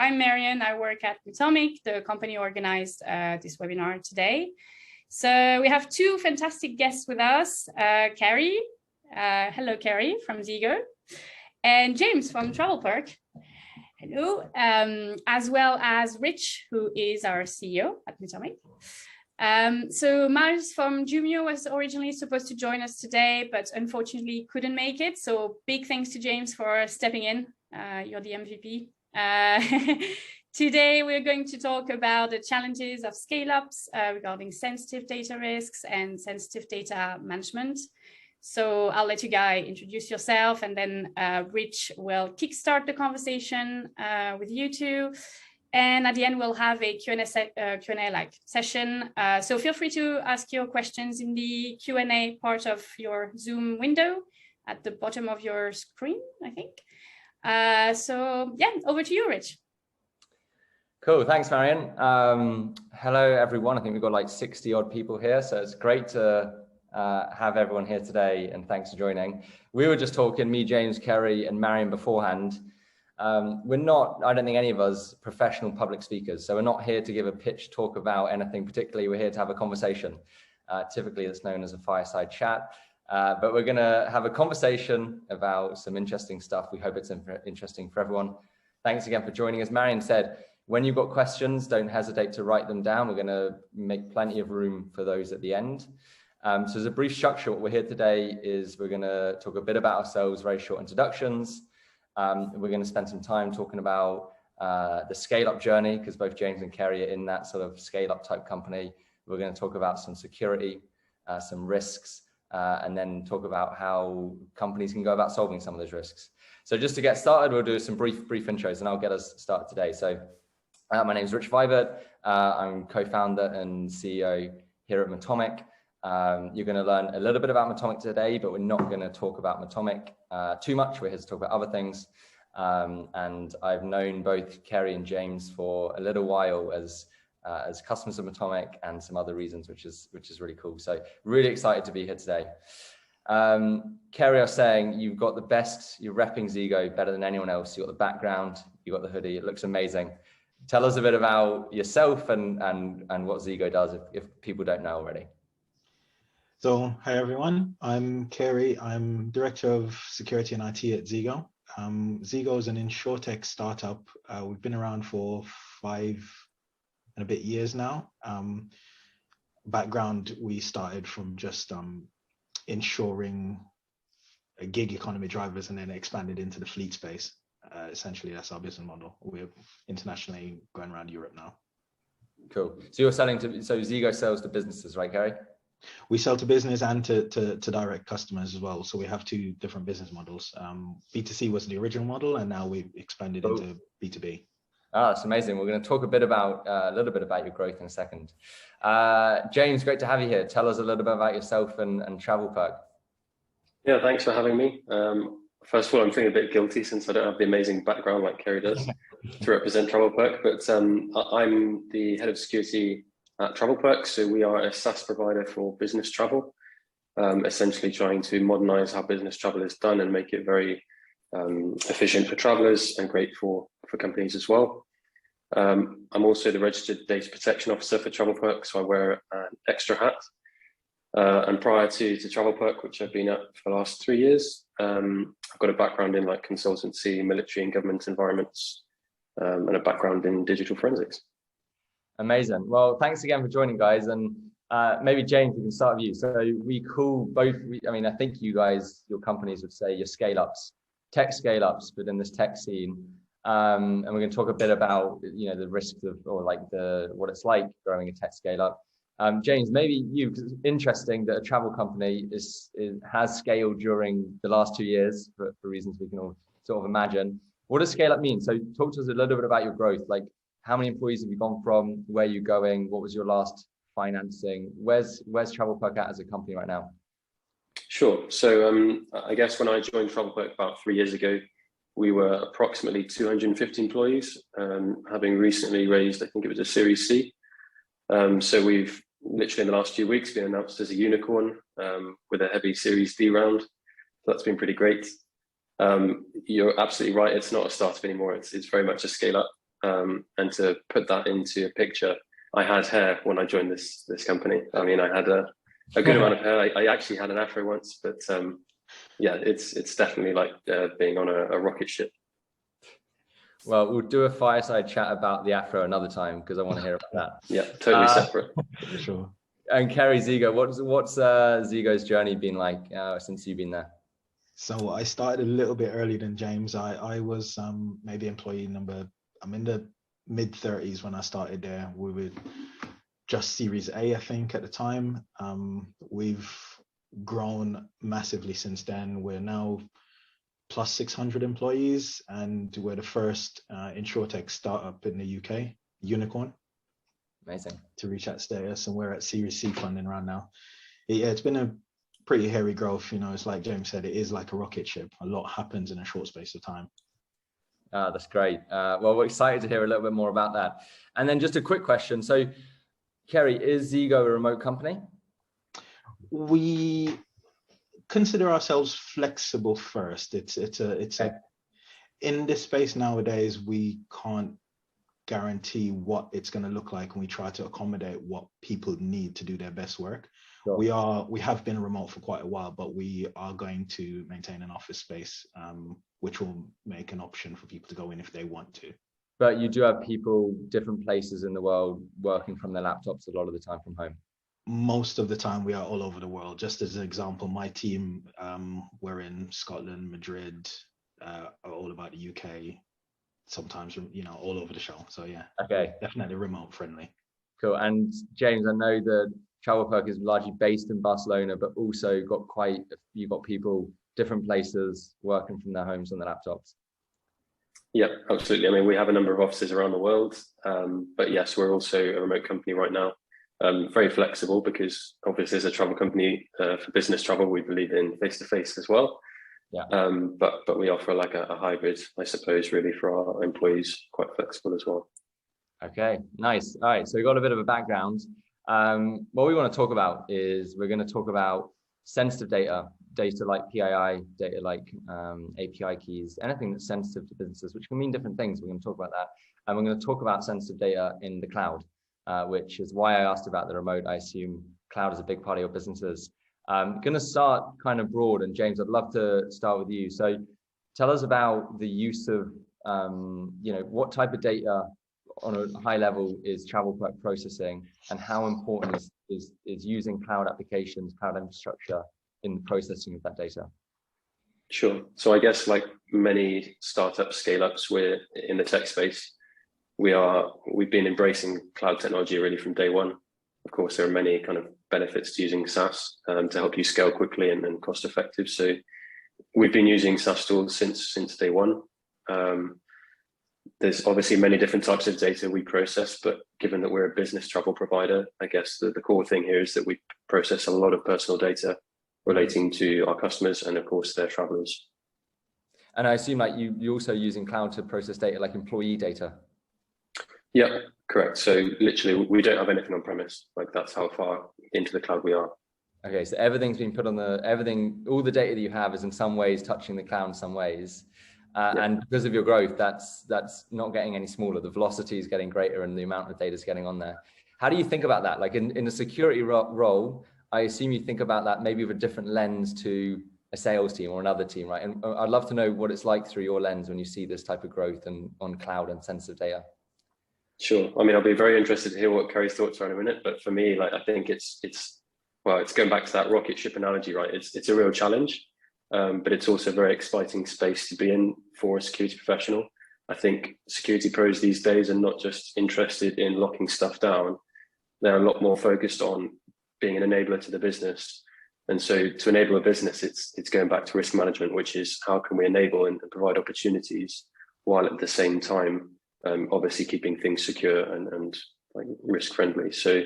I'm Marion. I work at Metomic, the company organized this webinar today. So we have two fantastic guests with us, Cary. Hello, Cary from Zego, and James from TravelPerk. Hello, as well as Rich, who is our CEO at Metomic. So Miles from Jumio was originally supposed to join us today, but unfortunately couldn't make it. So big thanks to James for stepping in. You're the MVP. Today, we're going to talk about the challenges of scale-ups regarding sensitive data risks and sensitive data management. So I'll let you guys introduce yourself, and then Rich will kickstart the conversation with you two. And at the end, we'll have a Q&A session. So feel free to ask your questions in the Q&A part of your Zoom window at the bottom of your screen, I think. So yeah, over to you, Rich. Cool, thanks, Marion. Hello, everyone. I think we've got like 60 odd people here, so it's great to have everyone here today, and thanks for joining. We were just talking, me, James, Cary, and Marion beforehand. We're not, I don't think any of us, professional public speakers, so we're not here to give a pitch talk about anything particularly. We're here to have a conversation. Typically, it's known as a fireside chat, but we're going to have a conversation about some interesting stuff. We hope it's interesting for everyone. Thanks again for joining. As Marion said, when you've got questions, don't hesitate to write them down. We're going to make plenty of room for those at the end. So as a brief structure, what we're here today is we're going to talk a bit about ourselves, very short introductions. We're going to spend some time talking about the scale-up journey, because both James and Cary are in that sort of scale-up type company. We're going to talk about some security, some risks, and then talk about how companies can go about solving some of those risks. So just to get started, we'll do some brief intros, and I'll get us started today. So my name is Rich Vibert. I'm co-founder and CEO here at Metomic. You're going to learn a little bit about Metomic today, but we're not going to talk about Metomic too much. We're here to talk about other things. And I've known both Cary and James for a little while as customers of Metomic, and some other reasons, which is really cool. So really excited to be here today. Cary, I was saying, you've got the best, you're repping Zego better than anyone else. You've got the background, you've got the hoodie, it looks amazing. Tell us a bit about yourself and what Zego does if people don't know already. So, hi everyone, I'm Cary. I'm Director of Security and IT at Zego. Zego is an insurtech startup. We've been around for 5 and a bit years now. Background, we started from just insuring gig economy drivers and then expanded into the fleet space. Essentially, that's our business model. We're internationally going around Europe now. Cool. So you're selling to, so Zego sells to businesses, right, Cary? We sell to business and to direct customers as well. So we have 2 different business models. B2C was the original model, and now we've expanded into B2B. Ah, that's amazing. We're going to talk a little bit about your growth in a second. James, great to have you here. Tell us a little bit about yourself and TravelPerk. Yeah, thanks for having me. First of all, I'm feeling a bit guilty since I don't have the amazing background like Cary does to represent TravelPerk, but I'm the head of security at TravelPerk. So we are a SaaS provider for business travel, essentially trying to modernize how business travel is done and make it very efficient for travelers and great for companies as well. I'm also the registered data protection officer for TravelPerk, so I wear an extra hat. And prior to TravelPerk, which I've been at for the last 3 years, I've got a background in like consultancy, military and government environments, and a background in digital forensics. Amazing. Well, thanks again for joining, guys. And maybe James, we can start with you. So we call both, I mean, I think you guys, your companies would say you're scale-ups, tech scale-ups within this tech scene. And we're going to talk a bit about, the risks of, or like what it's like growing a tech scale-up. James, maybe you, because it's interesting that a travel company has scaled during the last 2 years for reasons we can all sort of imagine. What does scale up mean? So talk to us a little bit about your growth. Like, how many employees have you gone from? Where are you going? What was your last financing? Where's TravelPerk at as a company right now? Sure. So I guess when I joined TravelPerk about 3 years ago, we were approximately 250 employees, having recently raised, I think it was a Series C. So we've literally in the last few weeks been announced as a unicorn with a heavy Series D round. So that's been pretty great. You're absolutely right. It's not a startup anymore. It's very much a scale up. And to put that into a picture, I had hair when I joined this company. I mean, I had a good amount of hair. I actually had an afro once, but yeah, it's definitely like being on a rocket ship. Well, we'll do a fireside chat about the afro another time because I want to hear about that. Yeah, totally separate. For sure. And Cary, Zigo, what's Zigo's journey been like since you've been there? So I started a little bit earlier than James. I was maybe employee number, I'm in the mid 30s when I started there. We were just Series A, I think, at the time. We've grown massively since then. We're now plus 600 employees, and we're the first insurtech startup in the UK, unicorn. Amazing. To reach that status, and we're at Series C funding right now. Yeah, it's been a pretty hairy growth. You know, it's like James said, it is like a rocket ship. A lot happens in a short space of time. That's great. Well, we're excited to hear a little bit more about that. And then just a quick question. So, Cary, is Zigo a remote company? We consider ourselves flexible first. It's in this space nowadays, we can't guarantee what it's going to look like, and we try to accommodate what people need to do their best work. Sure. We have been remote for quite a while, but we are going to maintain an office space, which will make an option for people to go in if they want to. But you do have people different places in the world working from their laptops a lot of the time from home. Most of the time we are all over the world. Just as an example, my team, we're in Scotland, Madrid, all about the UK, sometimes, you know, all over the show. So yeah, okay, definitely remote friendly. Cool. And James, I know that TravelPerk is largely based in Barcelona, but also you've got people different places working from their homes on their laptops. Yeah, absolutely. I mean, we have a number of offices around the world, but yes, we're also a remote company right now. Very flexible because obviously as a travel company for business travel, we believe in face-to-face as well. Yeah. But we offer like a hybrid, I suppose, really for our employees, quite flexible as well. Okay, nice. All right, so we've got a bit of a background. What we want to talk about is we're going to talk about sensitive data like PII, data like API keys, anything that's sensitive to businesses, which can mean different things. We're going to talk about that. And we're going to talk about sensitive data in the cloud, which is why I asked about the remote. I assume cloud is a big part of your businesses. I'm going to start kind of broad, and James, I'd love to start with you. So tell us about the use of, what type of data on a high level is TravelPerk processing, and how important is using cloud applications, cloud infrastructure in the processing of that data? Sure. So I guess like many startups, scale-ups, we're in the tech space. We've been embracing cloud technology really from day one. Of course, there are many kind of benefits to using SaaS to help you scale quickly and cost effective. So we've been using SaaS tools since day one. There's obviously many different types of data we process, but given that we're a business travel provider, I guess the core thing here is that we process a lot of personal data relating to our customers and of course their travelers. And I assume like you're also using cloud to process data like employee data. Yeah, correct. So literally we don't have anything on premise. Like that's how far into the cloud we are. Okay, so everything's been put on all the data that you have is in some ways touching the cloud in some ways. And because of your growth, that's not getting any smaller. The velocity is getting greater and the amount of data is getting on there. How do you think about that? Like in a security role, I assume you think about that maybe with a different lens to a sales team or another team, right? And I'd love to know what it's like through your lens when you see this type of growth and on cloud and sensitive data. Sure. I mean, I'll be very interested to hear what Cary's thoughts are in a minute, but for me, like I think it's going back to that rocket ship analogy, right? It's a real challenge. But it's also a very exciting space to be in for a security professional. I think security pros these days are not just interested in locking stuff down. They're a lot more focused on being an enabler to the business. And so to enable a business, it's going back to risk management, which is how can we enable and provide opportunities while at the same time, obviously keeping things secure and like risk friendly. So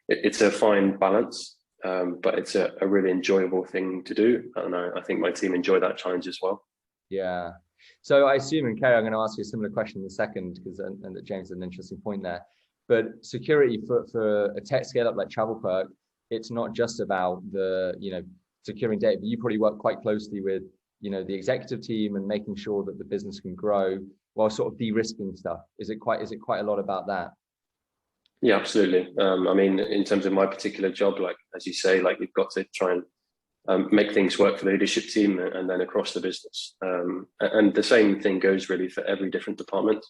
it's a fine balance. But it's a really enjoyable thing to do. And I think my team enjoy that challenge as well. Yeah. So I assume, and Cary, I'm going to ask you a similar question in a second, because and that James had an interesting point there. But security for a tech scale up like TravelPerk, it's not just about securing data, but you probably work quite closely with, the executive team and making sure that the business can grow. while sort of de-risking stuff? Is it quite a lot about that? Yeah, absolutely. I mean, in terms of my particular job, like as you say, like you've got to try and make things work for the leadership team and then across the business. And the same thing goes really for every different department.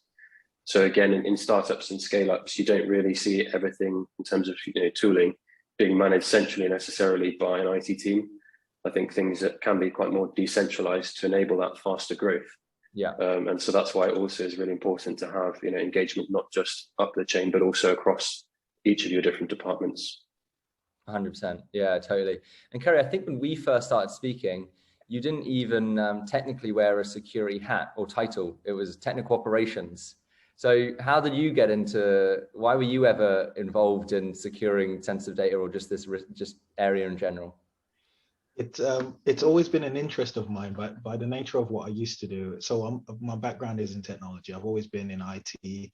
So again, in startups and scale-ups, you don't really see everything in terms of tooling being managed centrally necessarily by an IT team. I think things that can be quite more decentralized to enable that faster growth. Yeah. And so that's why it also is really important to have engagement not just up the chain, but also across each of your different departments. 100%. Yeah, totally. And Cary, I think when we first started speaking, you didn't even technically wear a security hat or title. It was technical operations. So how did you get why were you ever involved in securing sensitive data, or just this area in general? It's always been an interest of mine, but by the nature of what I used to do. So my background is in technology. I've always been in IT,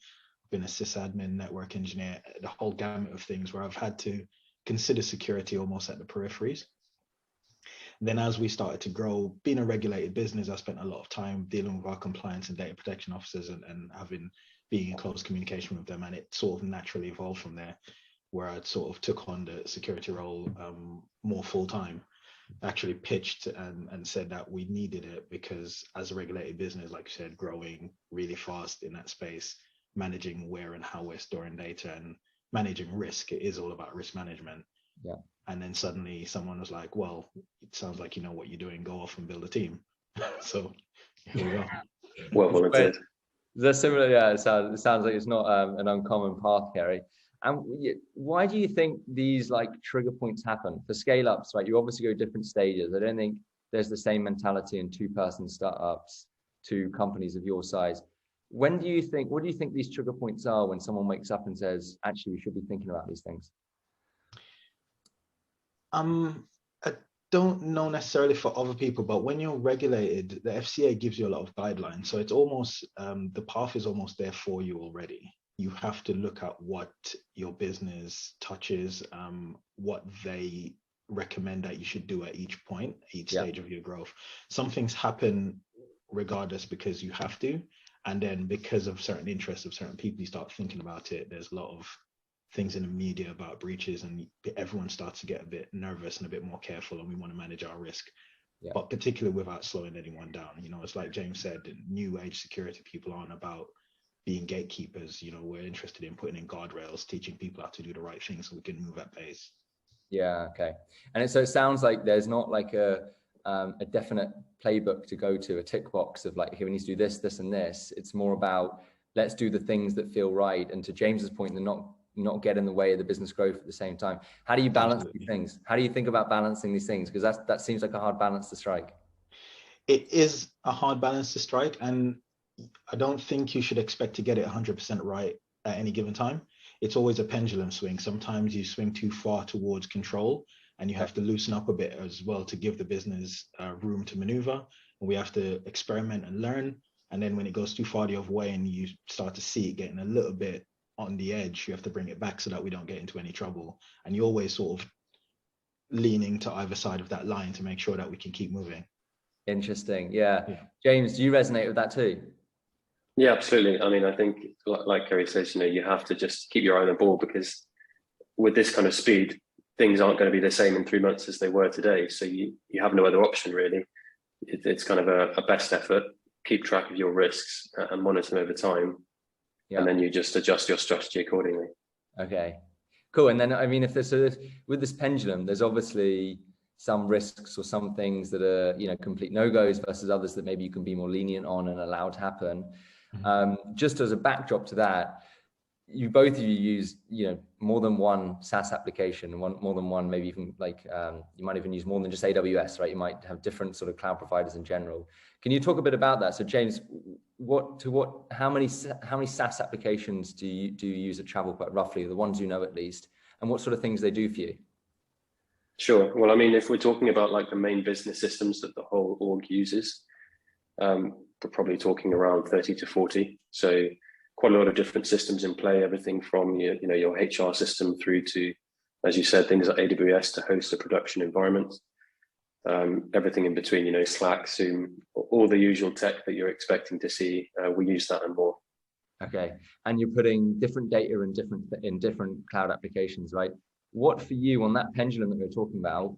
been a sysadmin, network engineer, the whole gamut of things where I've had to consider security almost at the peripheries. And then as we started to grow, being a regulated business, I spent a lot of time dealing with our compliance and data protection officers and being in close communication with them. And it sort of naturally evolved from there, where I sort of took on the security role more full time. Actually pitched and said that we needed it because as a regulated business, like you said, growing really fast in that space, managing where and how we're storing data and managing risk, it is all about risk management. Yeah. And then suddenly someone was like, well, it sounds like you know what you're doing, go off and build a team. So here we go. Well volunteered. That's similar. Yeah, it sounds like it's not an uncommon path, Cary. And why do you think these like trigger points happen for scale ups, right? You obviously go different stages. I don't think there's the same mentality in 2-person startups to companies of your size. What do you think these trigger points are when someone wakes up and says, actually, we should be thinking about these things? I don't know necessarily for other people, but when you're regulated, the FCA gives you a lot of guidelines. So it's almost, the path is almost there for you already. You have to look at what your business touches, what they recommend that you should do at each point, each stage of your growth. Some things happen regardless because you have to. And then because of certain interests of certain people, you start thinking about it. There's a lot of things in the media about breaches and everyone starts to get a bit nervous and a bit more careful, and we want to manage our risk. But particularly without slowing anyone down. It's like James said, new age security people aren't about being gatekeepers. We're interested in putting in guardrails, teaching people how to do the right thing so we can move at pace. Yeah, okay. And so it sounds like there's not like a definite playbook to go to, a tick box of like, here we need to do this, this, and this. It's more about let's do the things that feel right. And to James's point, they're not get in the way of the business growth at the same time. How do you balance these things? How do you think about balancing these things? Because that seems like a hard balance to strike. It is a hard balance to strike, and I don't think you should expect to get it 100% right at any given time. It's always a pendulum swing. Sometimes you swing too far towards control, and you have to loosen up a bit as well to give the business room to maneuver. And we have to experiment and learn. And then when it goes too far the other way and you start to see it getting a little bit on the edge, you have to bring it back so that we don't get into any trouble. And you're always sort of leaning to either side of that line to make sure that we can keep moving. Interesting. Yeah. James, do you resonate with that too? Yeah, absolutely. I mean, I think like Cary says, you have to just keep your eye on the ball, because with this kind of speed, things aren't going to be the same in 3 months as they were today. So you have no other option really. It's kind of a best effort. Keep track of your risks and monitor them over time. And then you just adjust your strategy accordingly. Okay, cool. And then, I mean, with this pendulum, there's obviously some risks or some things that are, complete no-goes versus others that maybe you can be more lenient on and allow to happen. Just as a backdrop to that, both of you use, more than one SaaS application, more than one, maybe even like, you might even use more than just AWS, right? You might have different sort of cloud providers in general. Can you talk a bit about that? So James, how many SaaS applications do you use at Travelpert roughly, the ones you know at least, and what sort of things they do for you? Sure. Well, I mean, if we're talking about like the main business systems that the whole org uses, we're probably talking around 30 to 40. So quite a lot of different systems in play, everything from your HR system through to, as you said, things like AWS to host a production environment. everything in between, you know, Slack, Zoom, all the usual tech that you're expecting to see. We use that and more. Okay, and you're putting different data in different cloud applications, right? What for you on that pendulum that we we're talking about?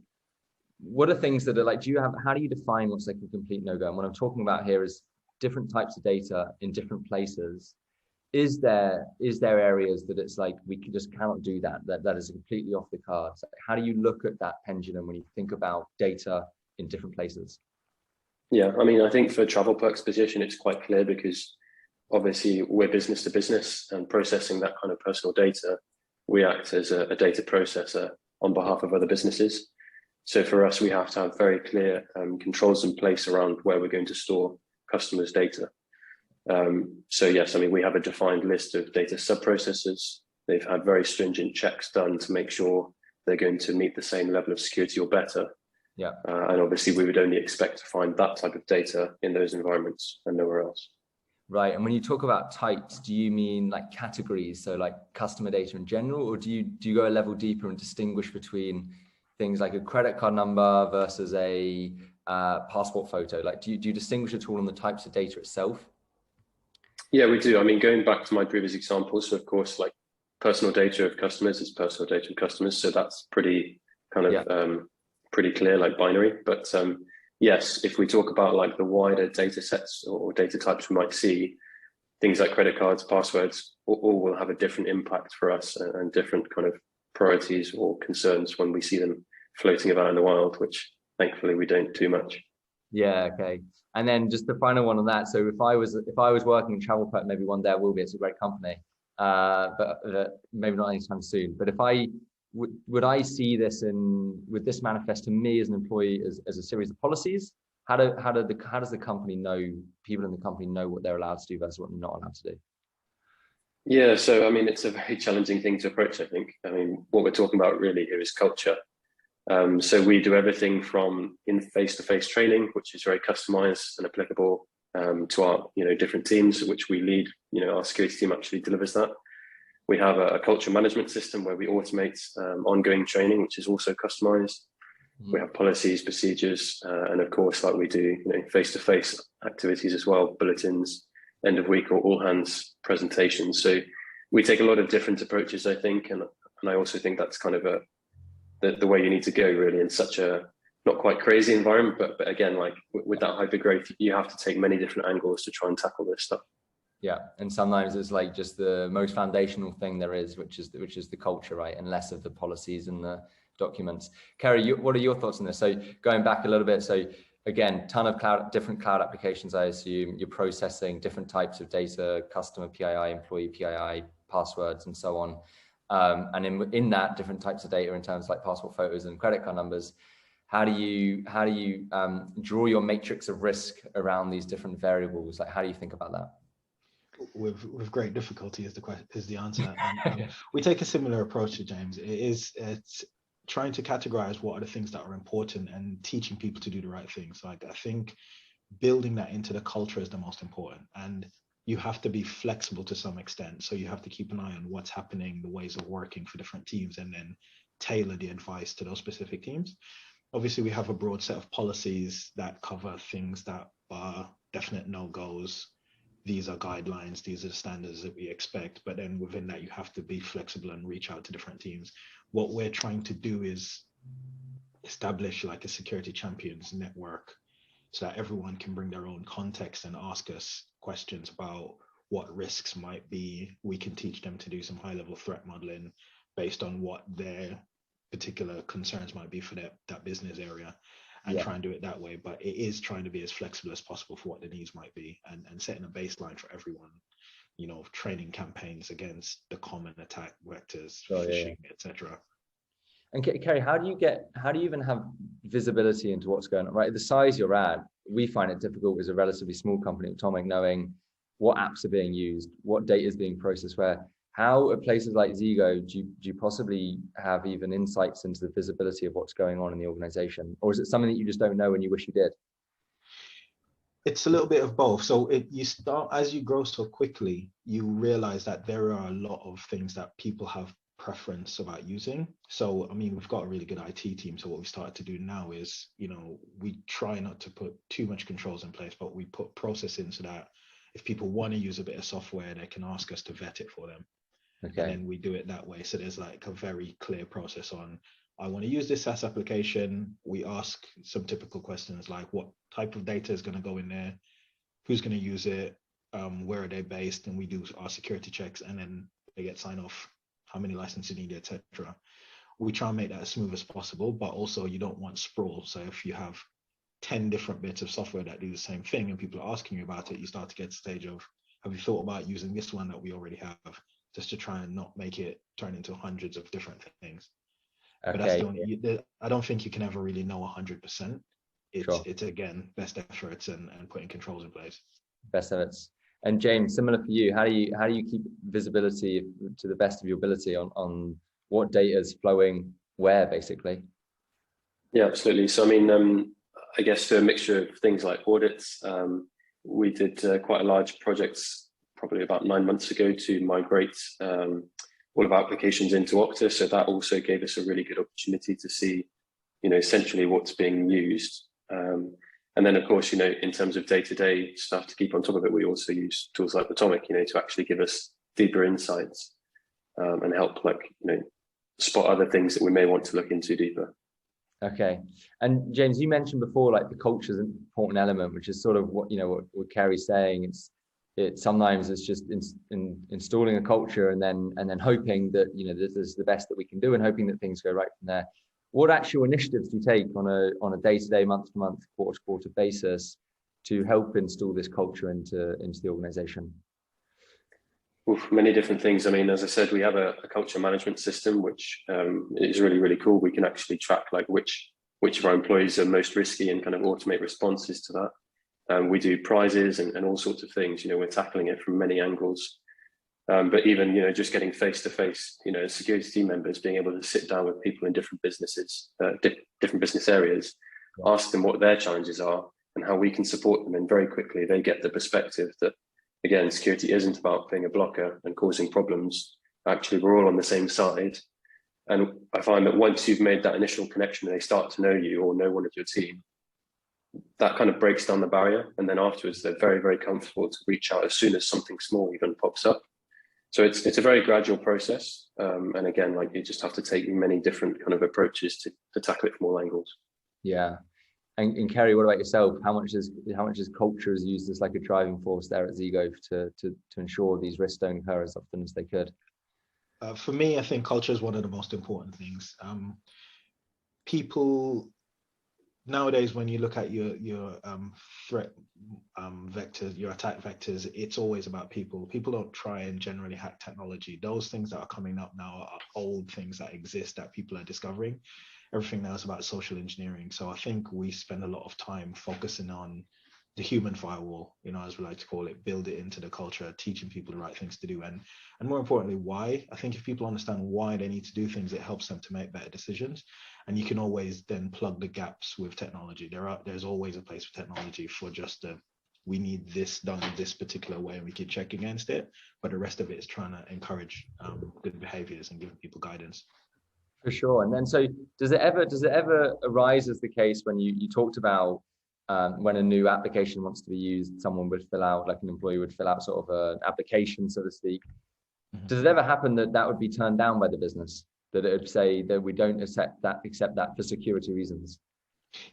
What are things that are like? How do you define what's like a complete no-go? And what I'm talking about here is different types of data in different places. Is there areas that it's like we just cannot do that is completely off the cards? How do you look at that pendulum when you think about data in different places? Yeah, I mean, I think for Travel Perk's position, it's quite clear because obviously we're business to business, and processing that kind of personal data, we act as a data processor on behalf of other businesses. So for us, we have to have very clear controls in place around where we're going to store customers' data. So yes, I mean, we have a defined list of data sub-processors. They've had very stringent checks done to make sure they're going to meet the same level of security or better. Yeah. And obviously we would only expect to find that type of data in those environments and nowhere else. Right. And when you talk about types, do you mean like categories? So like customer data in general, or do you go a level deeper and distinguish between things like a credit card number versus a passport photo? Like, do you distinguish at all on the types of data itself? Yeah, we do. I mean, going back to my previous examples, so of course, like personal data of customers is personal data of customers. So that's pretty kind of pretty clear, like binary. But yes, if we talk about like the wider data sets or data types we might see, things like credit cards, passwords, all will have a different impact for us and different kind of priorities or concerns when we see them floating about in the wild, which thankfully we don't too much. Yeah, okay. And then just the final one on that. So if I was working in Travel Perk, maybe one day I will be. It's a great company, but maybe not anytime soon. But if I would I see this would this manifest to me as an employee as a series of policies? How does the company know, people in the company know what they're allowed to do versus what they're not allowed to do? Yeah, so I mean, it's a very challenging thing to approach, I think. I mean, what we're talking about really here is culture. So we do everything from in face-to-face training, which is very customized and applicable to our different teams, which we lead. Our security team actually delivers that. We have a culture management system where we automate ongoing training, which is also customized. We have policies, procedures, and of course, like we do, face-to-face activities as well, bulletins, end of week or all hands presentations. So we take a lot of different approaches, I think, and I also think that's kind of the way you need to go really in such a not quite crazy environment, but again, like with that hyper growth, you have to take many different angles to try and tackle this stuff. Yeah, and sometimes it's like just the most foundational thing there is, which is the culture, right, and less of the policies and the documents. Cary, what are your thoughts on this? So going back a little bit, so again, ton of different cloud applications, I assume. You're processing different types of data, customer PII, employee PII, passwords, and so on. And in that, different types of data in terms of like passport photos and credit card numbers. How do you draw your matrix of risk around these different variables? Like, how do you think about that? With great difficulty is the answer. And, we take a similar approach to James. It's trying to categorize what are the things that are important and teaching people to do the right things. Like, I think building that into the culture is the most important, and you have to be flexible to some extent. So you have to keep an eye on what's happening, the ways of working for different teams, and then tailor the advice to those specific teams. Obviously, we have a broad set of policies that cover things that are definite no-goes. These are guidelines, these are the standards that we expect. But then within that, you have to be flexible and reach out to different teams. What we're trying to do is establish like a security champions network so that everyone can bring their own context and ask us questions about what risks might be. We can teach them to do some high-level threat modeling based on what their particular concerns might be for that business area, and try and do it that way. But it is trying to be as flexible as possible for what the needs might be, and setting a baseline for everyone, training campaigns against the common attack vectors, phishing, etc. And Cary, how do you even have visibility into what's going on, right? The size you're at, we find it difficult as a relatively small company at Metomic knowing what apps are being used, what data is being processed where. How at places like Zego do you possibly have even insights into the visibility of what's going on in the organization? Or is it something that you just don't know and you wish you did? It's a little bit of both. So you start, as you grow so quickly, you realize that there are a lot of things that people have preference about using. So, I mean, we've got a really good IT team. So what we started to do now is, we try not to put too much controls in place, but we put process in so that if people want to use a bit of software, they can ask us to vet it for them. Okay. And then we do it that way. So there's like a very clear process on, I want to use this SaaS application. We ask some typical questions like what type of data is going to go in there, who's going to use it, where are they based, and we do our security checks, and then they get sign off, how many licenses you need, etc. We try and make that as smooth as possible, but also you don't want sprawl. So if you have 10 different bits of software that do the same thing and people are asking you about it, you start to get to the stage of, have you thought about using this one that we already have, just to try and not make it turn into hundreds of different things. Okay. But that's the only, I don't think you can ever really know 100%. It's again, best efforts and putting controls in place. Best efforts. And James, similar for you, how do you keep visibility to the best of your ability on what data is flowing where, basically? Yeah, absolutely. So I mean, I guess a mixture of things like audits. We did quite a large project probably about 9 months ago to migrate all of our applications into Okta. So that also gave us a really good opportunity to see, essentially what's being used. And then, of course, in terms of day-to-day stuff to keep on top of it, we also use tools like Metomic, to actually give us deeper insights and help, spot other things that we may want to look into deeper. Okay. And James, you mentioned before, the culture is an important element, which is sort of what Cary's saying. It's sometimes it's just installing a culture and then hoping that, this is the best that we can do and hoping that things go right from there. What actual initiatives do you take on a day-to-day, month-to-month, quarter-to-quarter basis to help install this culture into the organization? Many different things. I mean, as I said, we have a culture management system, which is really, really cool. We can actually track which of our employees are most risky and kind of automate responses to that. We do prizes and all sorts of things. We're tackling it from many angles. But even, just getting face-to-face, security team members, being able to sit down with people in different businesses, different business areas, ask them what their challenges are and how we can support them. And very quickly, they get the perspective that, again, security isn't about being a blocker and causing problems. Actually, we're all on the same side. And I find that once you've made that initial connection and they start to know you or know one of your team, that kind of breaks down the barrier. And then afterwards, they're very, very comfortable to reach out as soon as something small even pops up. So it's a very gradual process. And again, you just have to take many different kind of approaches to tackle it from all angles. Yeah. And Cary, what about yourself? How much is culture is used as a driving force there at Zego to ensure these risks don't occur as often as they could? For me, I think culture is one of the most important things. People nowadays, when you look at your threat vectors, your attack vectors, it's always about people. People don't try and generally hack technology. Those things that are coming up now are old things that exist that people are discovering. Everything now is about social engineering. So I think we spend a lot of time focusing on the human firewall, as we like to call it, build it into the culture, teaching people the right things to do. And more importantly, why. I think if people understand why they need to do things, it helps them to make better decisions. And you can always then plug the gaps with technology. There's always a place for technology for just we need this done this particular way and we can check against it. But the rest of it is trying to encourage good behaviors and giving people guidance. For sure. And then, so does it ever arise as the case when you talked about when a new application wants to be used, someone would fill out, an employee would fill out sort of an application, so to speak. Mm-hmm. Does it ever happen that would be turned down by the business? That it would say that we don't accept that for security reasons?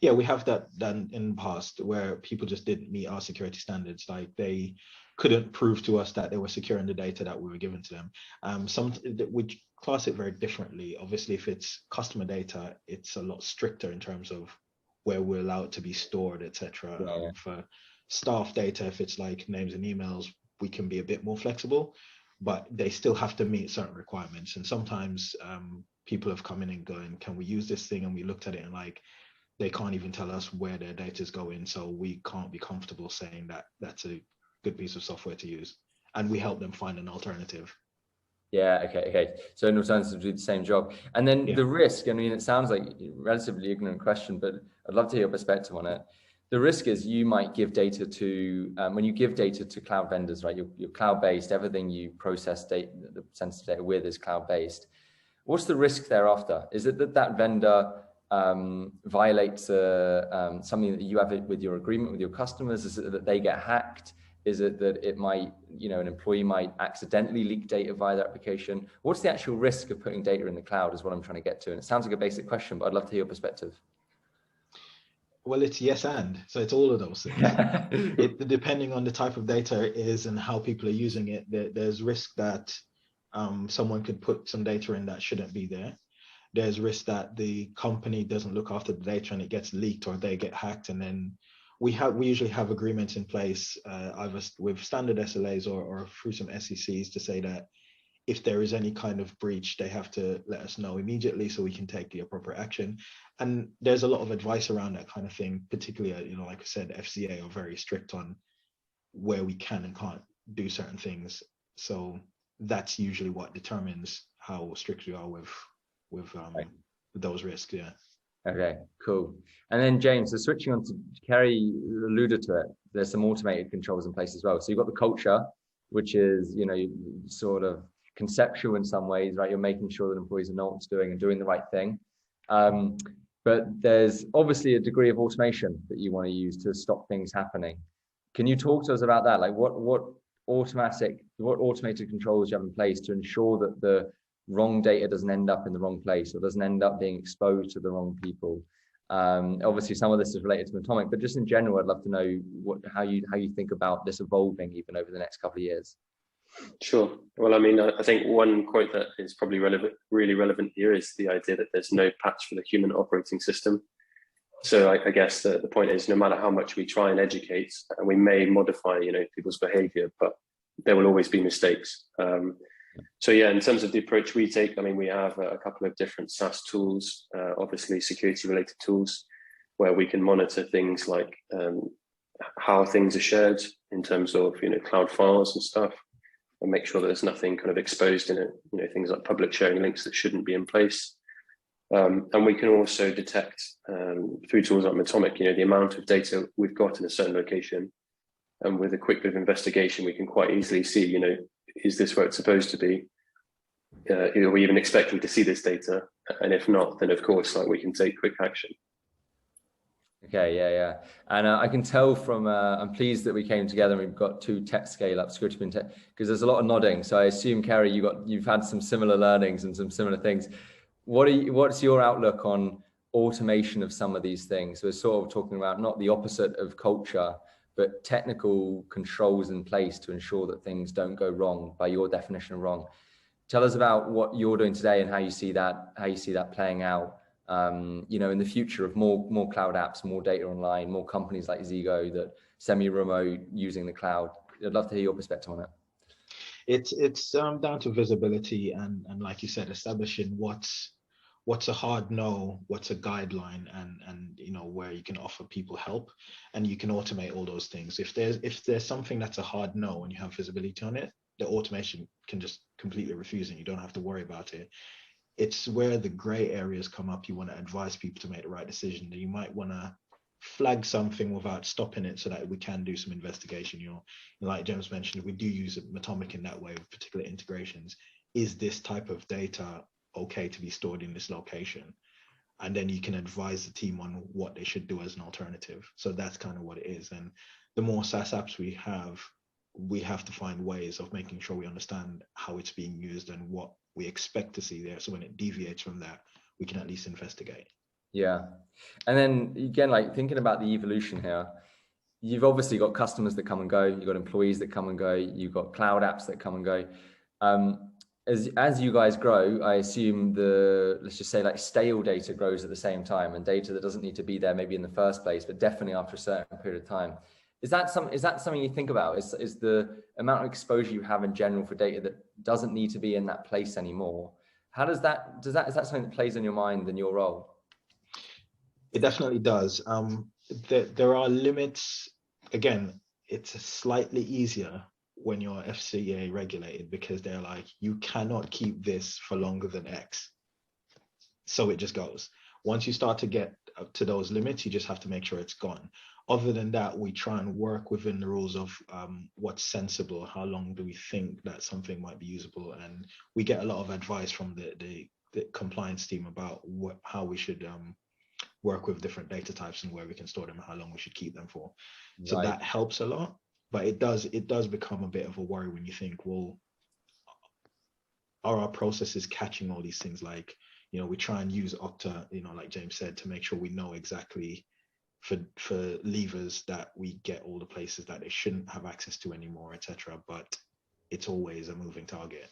Yeah, we have that done in the past where people just didn't meet our security standards. They couldn't prove to us that they were securing the data that we were given to them. We class it very differently. Obviously, if it's customer data, it's a lot stricter in terms of where we're allowed to be stored, etc. Yeah. For staff data, if it's names and emails, we can be a bit more flexible, but they still have to meet certain requirements. And sometimes people have come in and going, can we use this thing? And we looked at it and they can't even tell us where their data is going. So we can't be comfortable saying that that's a good piece of software to use. And we help them find an alternative. Yeah, okay. So an alternative to do the same job. And then the risk, it sounds like a relatively ignorant question, but I'd love to hear your perspective on it. The risk is you might give data to, when you give data to cloud vendors, right? You're cloud-based, everything you process data, the sensitive data with is cloud-based. What's the risk thereafter? Is it that that vendor violates something that you have with your agreement with your customers? Is it that they get hacked? Is it that it might, an employee might accidentally leak data via their application? What's the actual risk of putting data in the cloud is what I'm trying to get to. And it sounds like a basic question, but I'd love to hear your perspective. Well, it's yes and. So it's all of those things. Depending on the type of data it is and how people are using it, there's risk that someone could put some data in that shouldn't be there. There's risk that the company doesn't look after the data and it gets leaked or they get hacked. And then we usually have agreements in place, either with standard SLAs or through some SECs to say that if there is any kind of breach, they have to let us know immediately so we can take the appropriate action. And there's a lot of advice around that kind of thing, particularly, like I said, FCA are very strict on where we can and can't do certain things. So that's usually what determines how strict we are with those risks. Yeah. Okay, cool. And then James, so switching on to Cary alluded to it, there's some automated controls in place as well. So you've got the culture, which is, sort of conceptual in some ways, right? You're making sure that employees know what it's doing and doing the right thing. But there's obviously a degree of automation that you want to use to stop things happening. Can you talk to us about that? Like what automated controls you have in place to ensure that the wrong data doesn't end up in the wrong place or doesn't end up being exposed to the wrong people? Obviously some of this is related to Metomic, but just in general, I'd love to know how you think about this evolving even over the next couple of years. Sure. Well, I think one quote that is probably really relevant here is the idea that there's no patch for the human operating system. So I guess the point is, no matter how much we try and educate, and we may modify, people's behavior, but there will always be mistakes. So yeah, in terms of the approach we take, we have a couple of different SaaS tools, obviously security related tools, where we can monitor things like how things are shared in terms of, cloud files and stuff, and make sure that there's nothing kind of exposed in it, things like public sharing links that shouldn't be in place. And we can also detect through tools like Metomic, the amount of data we've got in a certain location. And with a quick bit of investigation, we can quite easily see, is this where it's supposed to be? Are we even expecting to see this data? And if not, then of course, we can take quick action. Okay, yeah. And I can tell from, I'm pleased that we came together and we've got two tech scale-up security tech, because there's a lot of nodding. So I assume, Cary, you've had some similar learnings and some similar things. What's your outlook on automation of some of these things? We're sort of talking about not the opposite of culture, but technical controls in place to ensure that things don't go wrong by your definition of wrong. Tell us about what you're doing today and how you see that playing out. In the future of more cloud apps, more data online, more companies like Zego that semi-remote using the cloud. I'd love to hear your perspective on it. It's down to visibility and like you said, establishing what's a hard no, what's a guideline, and where you can offer people help, and you can automate all those things. If there's something that's a hard no and you have visibility on it, the automation can just completely refuse it. You don't have to worry about it. It's where the gray areas come up. You want to advise people to make the right decision. You might want to flag something without stopping it so that we can do some investigation. Like James mentioned, we do use Metomic in that way with particular integrations. Is this type of data okay to be stored in this location? And then you can advise the team on what they should do as an alternative. So that's kind of what it is. And the more SaaS apps we have to find ways of making sure we understand how it's being used and what we expect to see there. So when it deviates from that, we can at least investigate. Yeah. And then again, thinking about the evolution here, you've obviously got customers that come and go, you've got employees that come and go, you've got cloud apps that come and go. As you guys grow, I assume let's just say stale data grows at the same time, and data that doesn't need to be there maybe in the first place, but definitely after a certain period of time. Is that something you think about? Is the amount of exposure you have in general for data that doesn't need to be in that place anymore? Is that something that plays in your mind in your role? It definitely does. There are limits. Again, it's slightly easier when you're FCA regulated, because they're like, you cannot keep this for longer than X. So it just goes. Once you start to get up to those limits, you just have to make sure it's gone. Other than that, we try and work within the rules of what's sensible, how long do we think that something might be usable, and we get a lot of advice from the the compliance team about how we should work with different data types and where we can store them and how long we should keep them for. So Right. that helps a lot, but it does become a bit of a worry when you think, well, are our processes catching all these things? Like, we try and use Okta, like James said, to make sure we know exactly for levers that we get all the places that they shouldn't have access to anymore, etc. But it's always a moving target.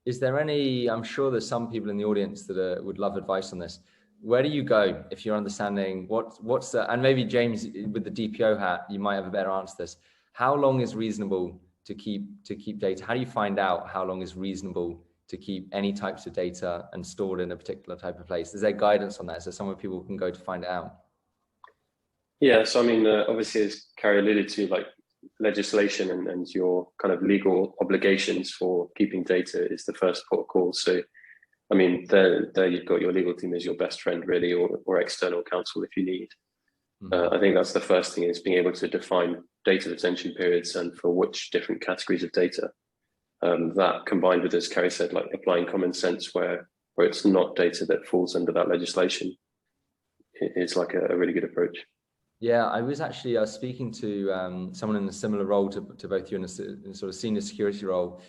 Is there any, I'm sure there's some people in the audience that would love advice on this. Where do you go if you're understanding what's the, and maybe James with the DPO hat, you might have a better answer to this. How long is reasonable to keep data? How do you find out how long is reasonable to keep any types of data and stored in a particular type of place? Is there guidance on that? Is there somewhere people can go to find it out? Yeah, so I mean, obviously, as Cary alluded to, like legislation and your kind of legal obligations for keeping data is the first port of call. So, I mean, there you've got your legal team as your best friend, really, or external counsel if you need. I think that's the first thing, is being able to define data retention periods and for which different categories of data. That combined with, as Cary said, like applying common sense where it's not data that falls under that legislation, is like a really good approach. Yeah, I was speaking to someone in a similar role to both you, in a sort of senior security role.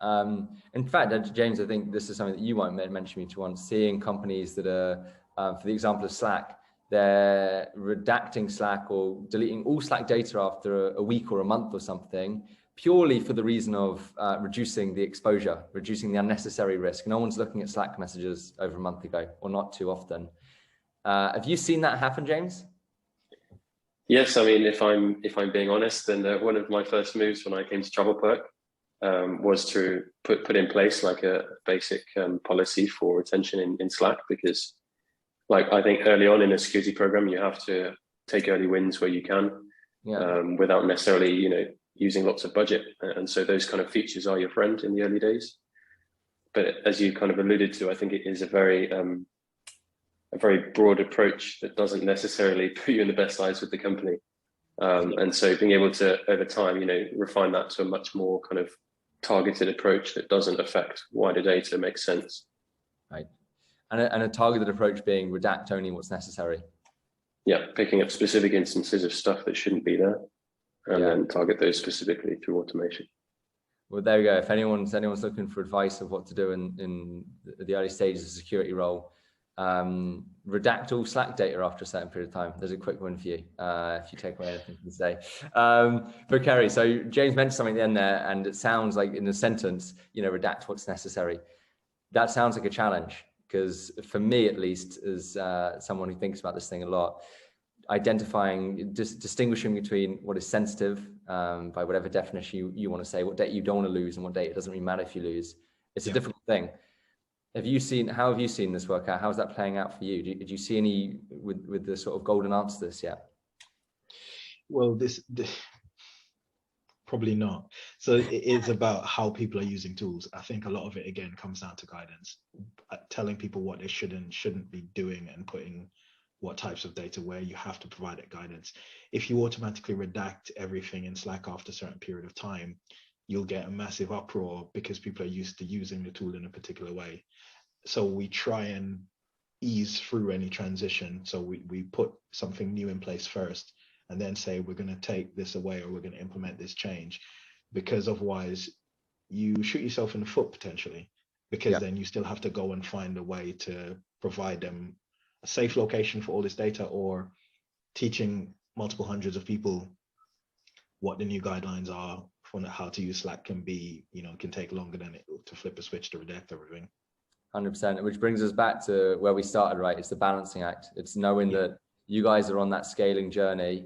In fact, James, I think this is something that you might mention me to once, seeing companies that are, for the example of Slack, they're redacting Slack or deleting all Slack data after a week or a month or something, purely for the reason of reducing the exposure, reducing the unnecessary risk. No one's looking at Slack messages over a month ago, or not too often. Have you seen that happen, James? Yes, I mean, if I'm being honest, then one of my first moves when I came to TravelPerk was to put in place like a basic policy for retention in Slack, because like I think early on in a security program, you have to take early wins where you can, without necessarily using lots of budget, and so those kind of features are your friend in the early days. But as you kind of alluded to, I think it is a very broad approach that doesn't necessarily put you in the best lights with the company. And so being able to, over time, refine that to a much more kind of targeted approach that doesn't affect wider data makes sense. Right. And a targeted approach being redact only what's necessary. Yeah, picking up specific instances of stuff that shouldn't be there, and then target those specifically through automation. Well, there we go. If anyone's looking for advice of what to do in the early stages of security role, redact all Slack data after a certain period of time. There's a quick one for you if you take away anything from today. But Cary, so James mentioned something at the end there, and it sounds like in the sentence, redact what's necessary. That sounds like a challenge, because for me, at least, as someone who thinks about this thing a lot, identifying, distinguishing between what is sensitive by whatever definition you want to say, what data you don't want to lose and what data doesn't really matter if you lose. It's a difficult thing. How have you seen this work out? How's that playing out for you? Did you see any with the sort of golden answer to this yet? Well, this probably not. So it is about how people are using tools. I think a lot of it, again, comes down to guidance, telling people what they should and shouldn't be doing and putting what types of data where. You have to provide that guidance. If you automatically redact everything in Slack after a certain period of time, you'll get a massive uproar because people are used to using the tool in a particular way. So we try and ease through any transition. So we put something new in place first, and then say we're going to take this away or we're going to implement this change, because otherwise you shoot yourself in the foot potentially, because then you still have to go and find a way to provide them a safe location for all this data, or teaching multiple hundreds of people what the new guidelines are for how to use Slack can be, can take longer than it to flip a switch to redact everything. 100%, which brings us back to where we started, right? It's the balancing act. It's knowing that you guys are on that scaling journey.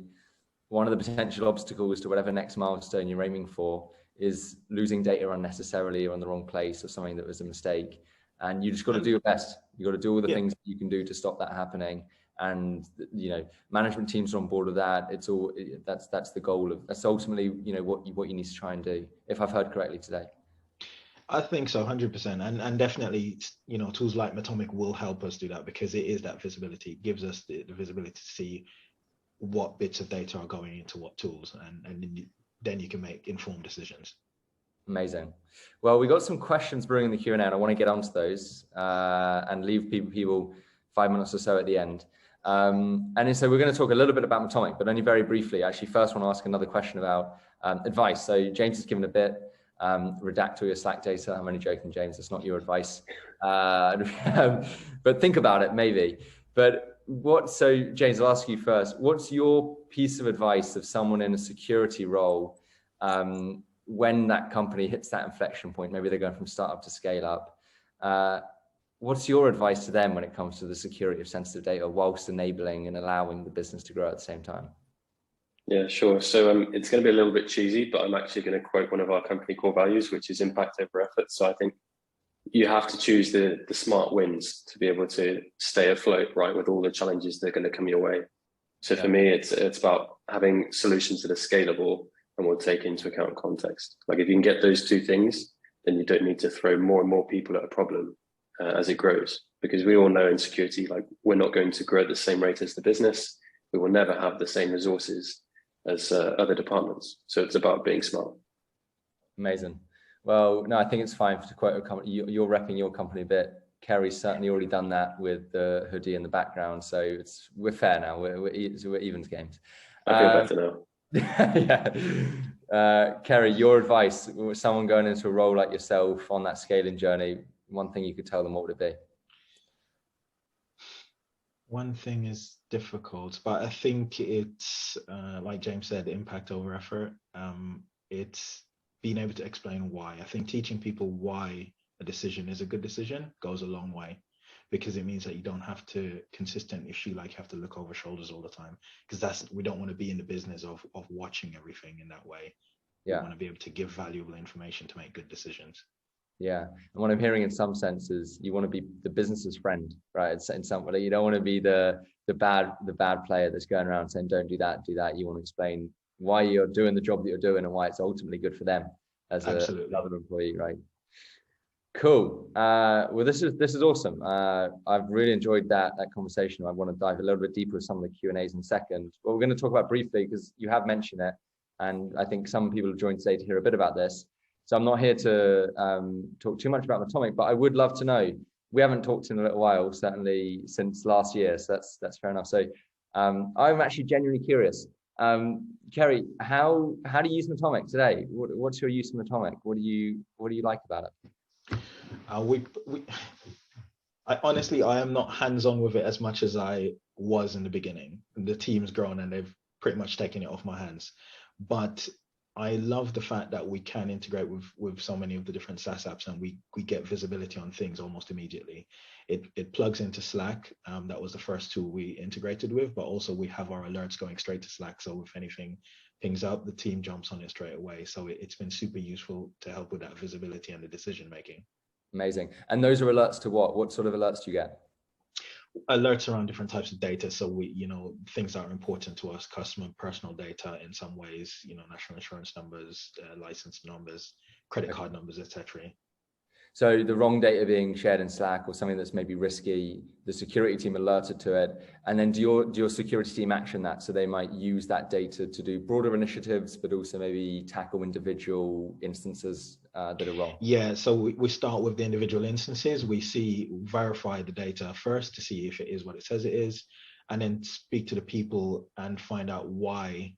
One of the potential obstacles to whatever next milestone you're aiming for is losing data unnecessarily or in the wrong place or something that was a mistake. And you just got to do your best. You got to do all the things that you can do to stop that happening. And management teams are on board with that. It's all that's the goal of that's ultimately what you need to try and do. If I've heard correctly today. I think so, 100%, and definitely, tools like Metomic will help us do that, because it is that visibility. It gives us the visibility to see what bits of data are going into what tools, and then you can make informed decisions. Amazing. Well, we got some questions brewing in the Q&A, and I want to get onto those and leave people 5 minutes or so at the end. And so we're going to talk a little bit about Metomic, but only very briefly. Actually, first I want to ask another question about advice. So James has given a bit, redact all your Slack data. I'm only joking, James, it's not your advice. But think about it, maybe. But so James, I'll ask you first, what's your piece of advice of someone in a security role when that company hits that inflection point? Maybe they're going from startup to scale up. What's your advice to them when it comes to the security of sensitive data whilst enabling and allowing the business to grow at the same time? Yeah, sure. So it's going to be a little bit cheesy, but I'm actually going to quote one of our company core values, which is impact over effort. So I think you have to choose the smart wins to be able to stay afloat, right, with all the challenges that are going to come your way. So for me, it's about having solutions that are scalable and will take into account context. Like if you can get those two things, then you don't need to throw more and more people at a problem as it grows. Because we all know in security, like we're not going to grow at the same rate as the business. We will never have the same resources as other departments. So it's about being smart. Amazing. Well, no, I think it's fine to quote a company. You're repping your company a bit. Cary's certainly already done that with the hoodie in the background. So we're fair now. We're evens games. I feel better now. Yeah. Cary, your advice, someone going into a role like yourself on that scaling journey, one thing you could tell them, what would it be? One thing is difficult, but I think it's like James said, impact over effort. It's being able to explain why. I think teaching people why a decision is a good decision goes a long way, because it means that you don't have to consistently feel like you have to look over shoulders all the time, because we don't want to be in the business of watching everything in that way. Yeah. We want to be able to give valuable information to make good decisions. Yeah, and what I'm hearing in some senses, you want to be the business's friend, right? In some way, you don't want to be the bad player that's going around saying don't do that, do that. You want to explain why you're doing the job that you're doing and why it's ultimately good for them as another employee, right? Cool. Well, this is awesome. I've really enjoyed that conversation. I want to dive a little bit deeper with some of the Q&As in a second. What we're going to talk about briefly, because you have mentioned it, and I think some people have joined today to hear a bit about this. So I'm not here to talk too much about Metomic, but I would love to know. We haven't talked in a little while, certainly since last year. So that's fair enough. So I'm actually genuinely curious. Cary, how do you use Metomic today? What's your use of Metomic? What do you like about it? I am not hands-on with it as much as I was in the beginning. The team's grown and they've pretty much taken it off my hands. But I love the fact that we can integrate with so many of the different SaaS apps, and we get visibility on things almost immediately. It plugs into Slack. That was the first tool we integrated with, but also we have our alerts going straight to Slack. So if anything pings up, the team jumps on it straight away. So it's been super useful to help with that visibility and the decision making. Amazing. And those are alerts to what? What sort of alerts do you get? Alerts around different types of data. So things that are important to us, customer personal data in some ways, national insurance numbers, license numbers, credit card numbers, etc. So the wrong data being shared in Slack or something that's maybe risky, the security team alerted to it. And then do your security team action that? So they might use that data to do broader initiatives, but also maybe tackle individual instances that are wrong? Yeah, so we start with the individual instances. We verify the data first to see if it is what it says it is, and then speak to the people and find out why.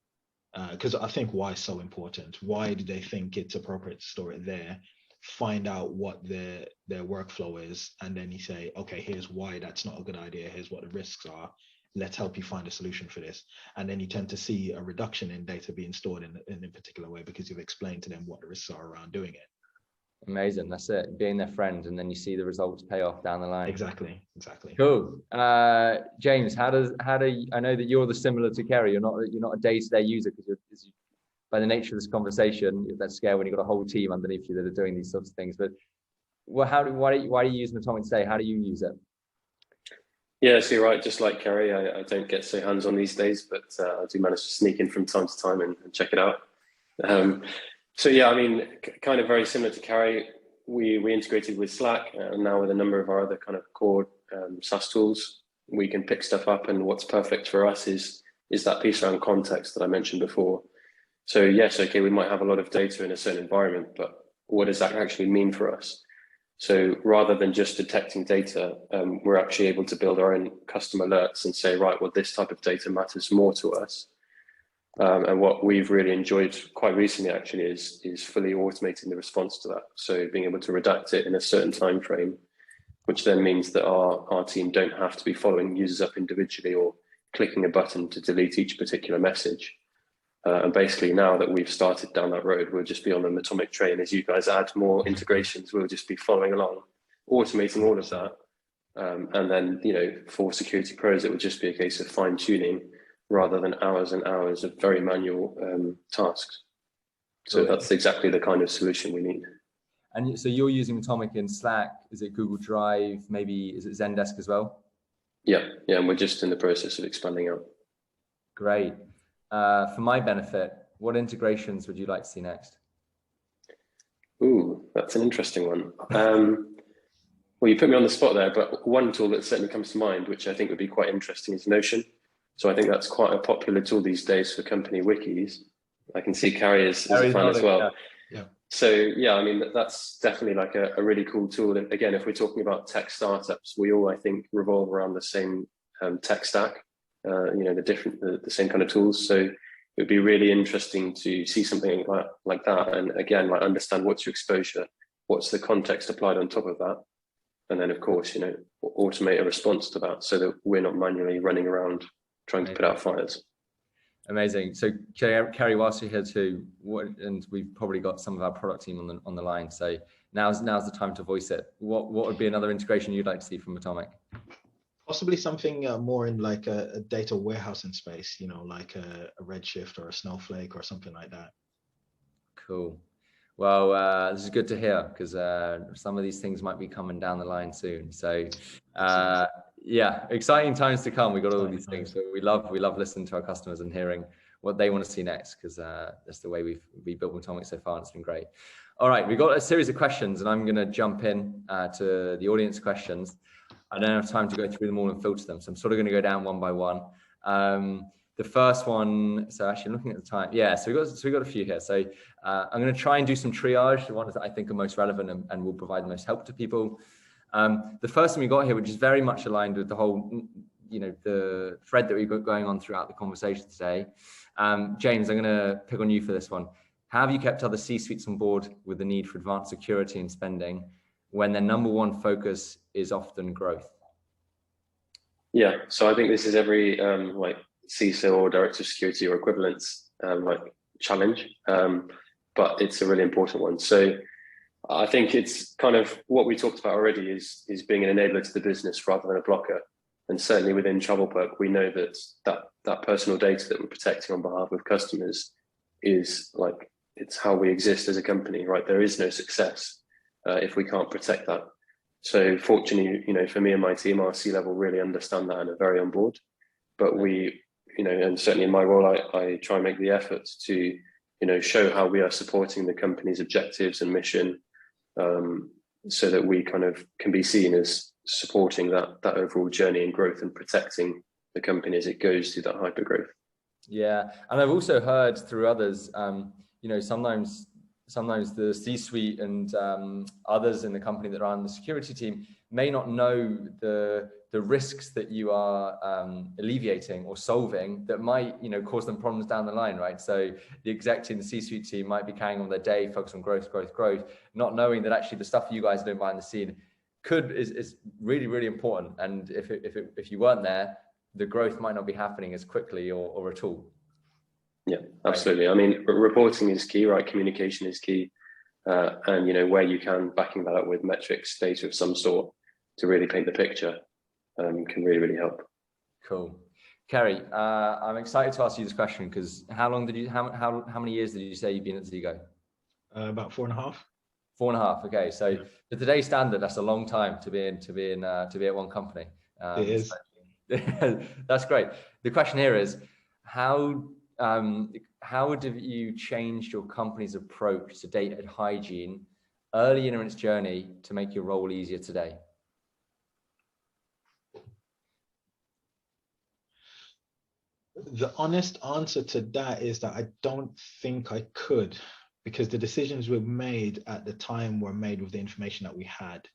Because I think why is so important. Why do they think it's appropriate to store it there? Find out what their workflow is, and then you say, okay, here's why that's not a good idea, here's what the risks are, let's help you find a solution for this. And then you tend to see a reduction in data being stored in a particular way because you've explained to them what the risks are around doing it. Amazing. That's it, being their friend, and then you see the results pay off down the line. Exactly. Cool. James, how do you, I know that you're similar to Cary, you're not a day-to-day user, because by the nature of this conversation, that's scary when you've got a whole team underneath you that are doing these sorts of things. But why do you use Metomic today? How do you use it? Yeah, so you're right. Just like Cary, I don't get so hands-on these days, but I do manage to sneak in from time to time and check it out. So yeah, I mean, kind of very similar to Cary, we integrated with Slack, and now with a number of our other kind of core SaaS tools, we can pick stuff up. And what's perfect for us is that piece around context that I mentioned before. So yes, okay, we might have a lot of data in a certain environment, but what does that actually mean for us? So rather than just detecting data, we're actually able to build our own custom alerts and say, right, well, this type of data matters more to us. And what we've really enjoyed quite recently actually is fully automating the response to that. So being able to redact it in a certain time frame, which then means that our team don't have to be following users up individually or clicking a button to delete each particular message. And basically now that we've started down that road, we'll just be on the Metomic train. As you guys add more integrations, we'll just be following along, automating all of that. And then, for security pros, it would just be a case of fine tuning rather than hours and hours of very manual tasks. So that's exactly the kind of solution we need. And so you're using Metomic in Slack, is it Google Drive, maybe is it Zendesk as well? Yeah, and we're just in the process of expanding out. Great. For my benefit, what integrations would you like to see next? Ooh, that's an interesting one. Well, you put me on the spot there, but one tool that certainly comes to mind, which I think would be quite interesting, is Notion. So I think that's quite a popular tool these days for company wikis. I can see Cary is a fan as well. Yeah. So yeah, I mean, that's definitely like a really cool tool. And again, if we're talking about tech startups, we all, I think, revolve around the same tech stack, the same kind of tools. So it would be really interesting to see something like that. And again, like understand what's your exposure, what's the context applied on top of that. And then of course, automate a response to that so that we're not manually running around trying to put out fires. Amazing. So Cary, whilst you're here too, and we've probably got some of our product team on the line. So now's the time to voice it. What would be another integration you'd like to see from Metomic? Possibly something more in like a data warehousing space, like a Redshift or a Snowflake or something like that. Cool. Well, this is good to hear because some of these things might be coming down the line soon. So yeah, exciting times to come. We got all these things, but we love listening to our customers and hearing what they want to see next because that's the way we built Metomic so far, and it's been great. All right, we've got a series of questions, and I'm going to jump in to the audience questions. I don't have time to go through them all and filter them, so I'm sort of going to go down one by one. The first one, so actually looking at the time, yeah, so we got a few here. So I'm going to try and do some triage, the ones that I think are most relevant and will provide the most help to people. The first one we got here, which is very much aligned with the whole, the thread that we've got going on throughout the conversation today. James, I'm going to pick on you for this one. How have you kept other C-suites on board with the need for advanced security and spending when their number one focus is often growth? Yeah, so I think this is every like CISO or director of security or equivalence challenge, but it's a really important one. So I think it's kind of what we talked about already is being an enabler to the business rather than a blocker. And certainly within TravelPerk, we know that personal data that we're protecting on behalf of customers is like, it's how we exist as a company, right? There is no success if we can't protect that. So fortunately, for me and my team, our C-level really understand that and are very on board. But we, and certainly in my role, I try and make the effort to, show how we are supporting the company's objectives and mission, so that we kind of can be seen as supporting that overall journey and growth and protecting the company as it goes through that hyper growth. Yeah, and I've also heard through others, sometimes the C-suite and others in the company that are on the security team may not know the risks that you are alleviating or solving that might, cause them problems down the line, right? So the exec team, the C-suite team might be carrying on their day, focused on growth, not knowing that actually the stuff you guys are doing behind the scene is really, really important. And if you weren't there, the growth might not be happening as quickly or at all. Yeah, absolutely. I mean, reporting is key, right? Communication is key. And, where you can, backing that up with metrics, data of some sort to really paint the picture can really, really help. Cool. Cary, I'm excited to ask you this question because how many years did you say you've been at Zego? About 4.5. 4.5. Okay. So for today's standard, that's a long time to be at one company. It is. So, that's great. The question here is how have you changed your company's approach to data hygiene early in its journey to make your role easier today? The honest answer to that is that I don't think I could, because the decisions were made at the time were made with the information that we had.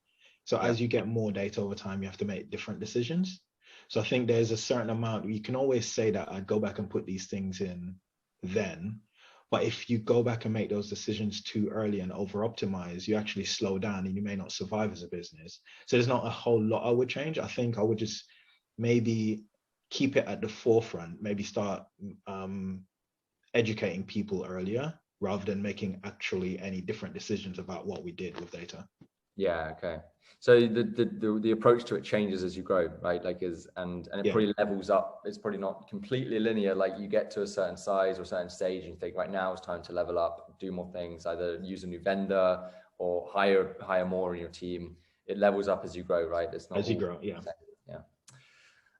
So as you get more data over time, you have to make different decisions. So I think there's a certain amount, you can always say that I'd go back and put these things in then, but if you go back and make those decisions too early and over optimize, you actually slow down and you may not survive as a business. So there's not a whole lot I would change. I think I would just maybe keep it at the forefront, maybe start educating people earlier rather than making actually any different decisions about what we did with data. Yeah, okay. So the approach to it changes as you grow, right? Like and it probably levels up. It's probably not completely linear. Like you get to a certain size or a certain stage and you think, right now it's time to level up, do more things, either use a new vendor or hire more in your team. It levels up as you grow, right? It's not as you grow, yeah.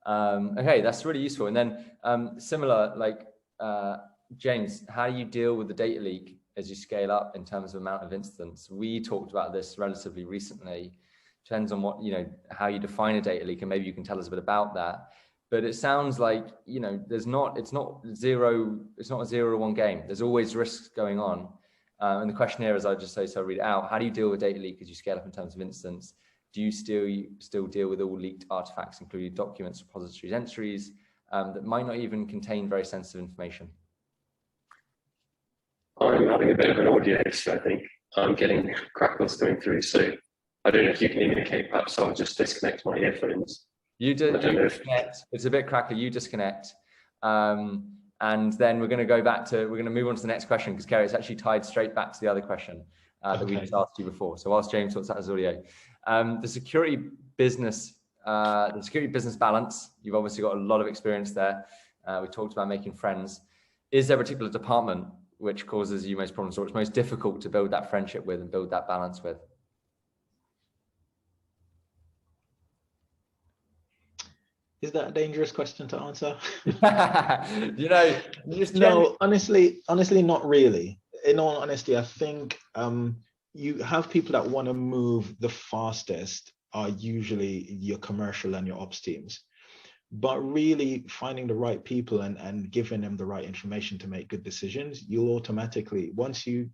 Okay, that's really useful. And then similar, like James, how do you deal with the data leak as you scale up in terms of amount of instance? We talked about this relatively recently. Depends on what, how you define a data leak, and maybe you can tell us a bit about that. But it sounds like, it's not a 0-1 game. There's always risks going on. And the question here is, I'll just say, so I'll read it out. How do you deal with data leak as you scale up in terms of instance? Do you still deal with all leaked artifacts, including documents, repositories, entries that might not even contain very sensitive information? I'm having a bit of an audio issue, I think. I'm getting crackles coming through, so I don't know if you can communicate. Perhaps I'll just disconnect my earphones. You disconnect. It's a bit crackly. You disconnect. And then we're going to move on to the next question, because Cary, it's actually tied straight back to the other question that we just asked you before. So whilst James sorts out his audio, the security business balance, you've obviously got a lot of experience there. We talked about making friends. Is there a particular department which causes you most problems, or it's most difficult to build that friendship with and build that balance with? Is that a dangerous question to answer? No, honestly, not really. In all honesty, I think you have people that want to move the fastest are usually your commercial and your ops teams. But really finding the right people and giving them the right information to make good decisions, you'll automatically, once you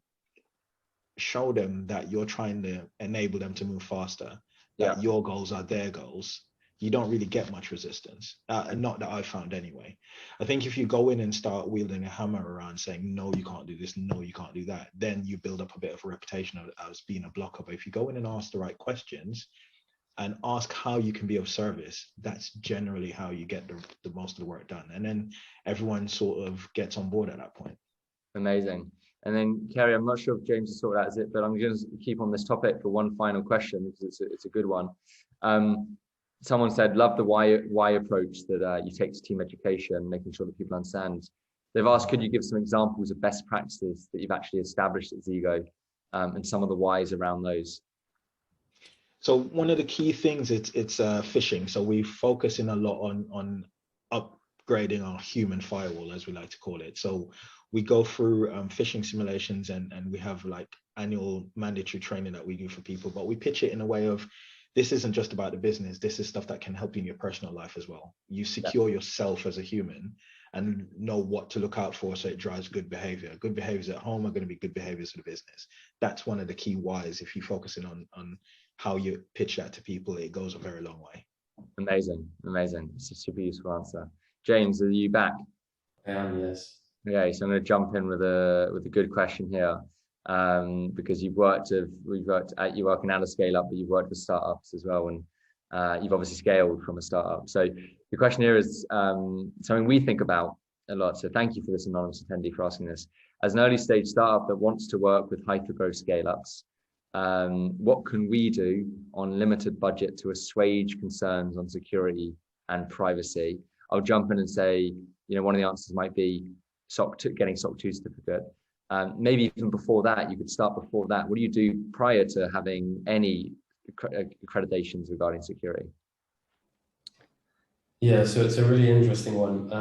show them that you're trying to enable them to move faster, that your goals are their goals, you don't really get much resistance. Not that I've found anyway. I think if you go in and start wielding a hammer around saying, no, you can't do this, no, you can't do that, then you build up a bit of a reputation as being a blocker. But if you go in and ask the right questions and ask how you can be of service, that's generally how you get the most of the work done. And then everyone sort of gets on board at that point. Amazing. And then Cary, I'm not sure if James has sorted out, is it, but I'm going to keep on this topic for one final question, because it's a good one. Someone said, love the why approach that you take to team education, making sure that people understand. They've asked, could you give some examples of best practices that you've actually established at Zego, and some of the whys around those? So one of the key things, it's phishing. So we focus in a lot on upgrading our human firewall, as we like to call it. So we go through phishing simulations, and we have like annual mandatory training that we do for people, but we pitch it in a way of, this isn't just about the business. This is stuff that can help you in your personal life as well. You secure yourself as a human and know what to look out for, so it drives good behavior. Good behaviors at home are going to be good behaviors for the business. That's one of the key whys. If you focus in on how you pitch that to people, it goes a very long way. Amazing. It's a super useful answer. James, are you back? I am, yes. Okay, so I'm going to jump in with a good question here, because you work in at a scale up, but you've worked with startups as well, and you've obviously scaled from a startup. So the question here is something we think about a lot. So thank you for this anonymous attendee for asking this. As an early stage startup that wants to work with hypergrowth scale ups, what can we do on limited budget to assuage concerns on security and privacy? I'll jump in and say, one of the answers might be getting SOC 2 certificate. Maybe even before that, you could start before that. What do you do prior to having any accreditations regarding security? Yeah, so it's a really interesting one.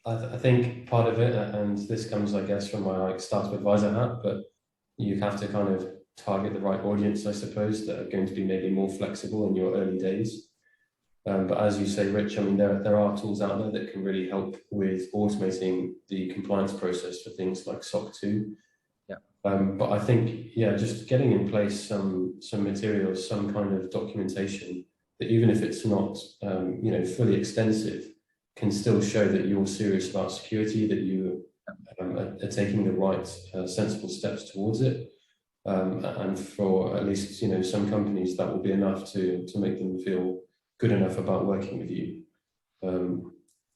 I think part of it, and this comes, I guess, from my startup advisor hat, but you have to kind of target the right audience, I suppose, that are going to be maybe more flexible in your early days. But as you say, Rich, I mean, there are tools out there that can really help with automating the compliance process for things like SOC 2. Yeah. But I think, yeah, just getting in place some materials, some kind of documentation that even if it's not, fully extensive, can still show that you're serious about security, that you are taking the right sensible steps towards it. And for at least, some companies, that will be enough to make them feel good enough about working with you.